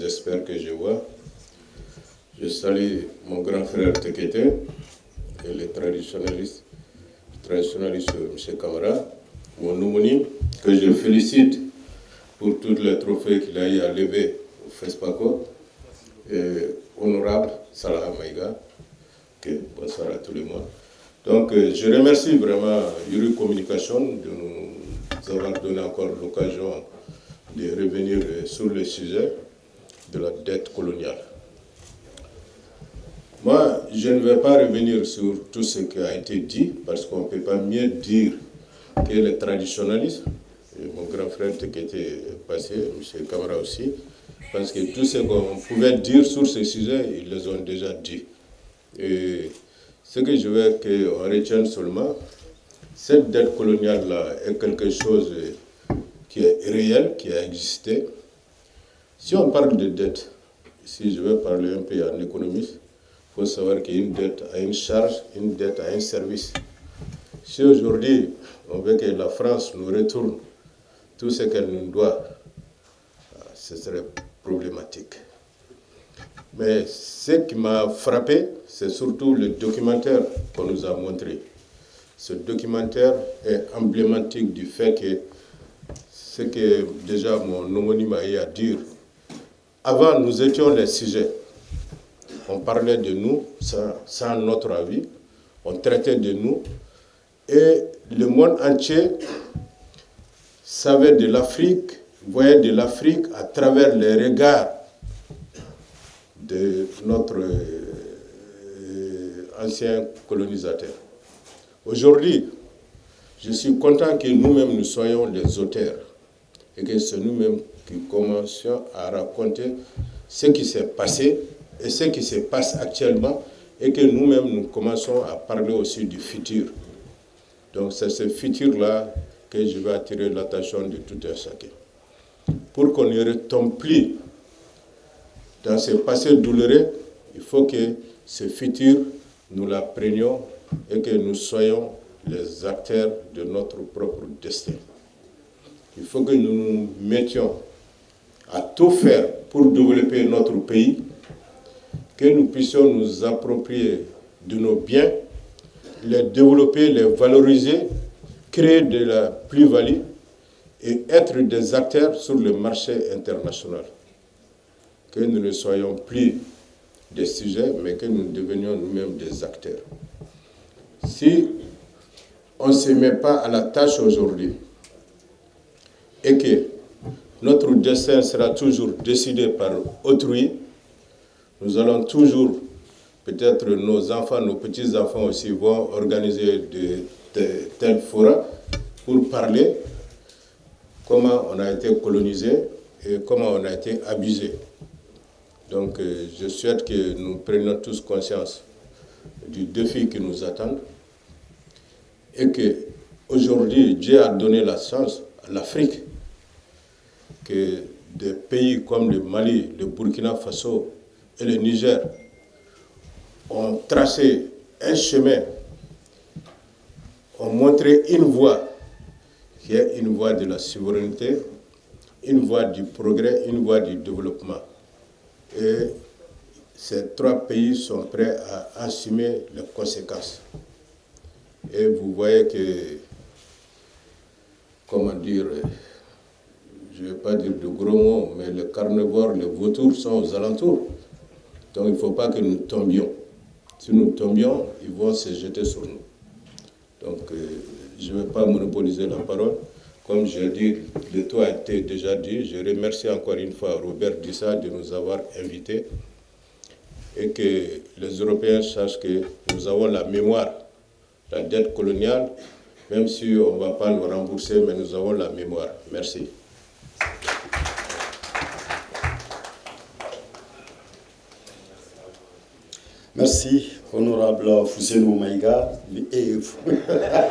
j'espère que je vois. Je salue mon grand frère Tekete et les traditionnalistes, M. Kamara, mon homonyme, que je félicite pour tous les trophées qu'il a eu à lever au FESPACO, et honorable Salah Maïga, bonsoir à tout le monde. Donc, je remercie vraiment Yuri Communication de nous avoir donné encore l'occasion de revenir sur le sujet de la dette coloniale. Moi, je ne vais pas revenir sur tout ce qui a été dit, parce qu'on ne peut pas mieux dire que les traditionnalistes, et mon grand frère qui était passé, M. Kamara aussi, parce que tout ce qu'on pouvait dire sur ce sujet, ils les ont déjà dit. Et ce que je veux qu'on retienne seulement, cette dette coloniale-là est quelque chose qui est réel, qui a existé. Si on parle de dette, si je veux parler un peu en économiste, il faut savoir qu'une dette a une charge, une dette a un service. Si aujourd'hui, on veut que la France nous retourne tout ce qu'elle nous doit, ce serait problématique. Mais ce qui m'a frappé, c'est surtout le documentaire qu'on nous a montré. Ce documentaire est emblématique du fait que ce que déjà mon homonyme a eu à dire, avant nous étions les sujets. On parlait de nous sans notre avis, on traitait de nous, et le monde entier savait de l'Afrique, voyait de l'Afrique à travers les regards de notre ancien colonisateur. Aujourd'hui, je suis content que nous-mêmes nous soyons les auteurs et que c'est nous-mêmes qui commencions à raconter ce qui s'est passé et ce qui se passe actuellement, et que nous-mêmes nous commençons à parler aussi du futur. Donc c'est ce futur-là que je vais attirer l'attention de tout un chacun. Pour qu'on ne retombe plus dans ce passé douloureux, il faut que ce futur, nous l'apprenions et que nous soyons les acteurs de notre propre destin. Il faut que nous nous mettions à tout faire pour développer notre pays, que nous puissions nous approprier de nos biens, les développer, les valoriser, créer de la plus-value et être des acteurs sur le marché international. Que nous ne soyons plus des sujets, mais que nous devenions nous-mêmes des acteurs. Si on ne se met pas à la tâche aujourd'hui et que notre destin sera toujours décidé par autrui, nous allons toujours, peut-être nos enfants, nos petits-enfants aussi vont organiser de tels forats pour parler comment on a été colonisé et comment on a été abusé. Donc je souhaite que nous prenions tous conscience du défi qui nous attend et que aujourd'hui Dieu a donné la chance à l'Afrique que des pays comme le Mali, le Burkina Faso et le Niger ont tracé un chemin, ont montré une voie qui est une voie de la souveraineté, une voie du progrès, une voie du développement. Et ces trois pays sont prêts à assumer les conséquences. Et vous voyez que, comment dire, je ne vais pas dire de gros mots, mais les carnivores, les vautours sont aux alentours. Donc il ne faut pas que nous tombions. Si nous tombions, ils vont se jeter sur nous. Donc je ne vais pas monopoliser la parole. Comme j'ai dit, le tout a été déjà dit. Je remercie encore une fois Robert Dissa de nous avoir invités et que les Européens sachent que nous avons la mémoire, la dette coloniale, même si on ne va pas le rembourser, mais nous avons la mémoire. Merci. Merci, honorable Fousseinou Maïga.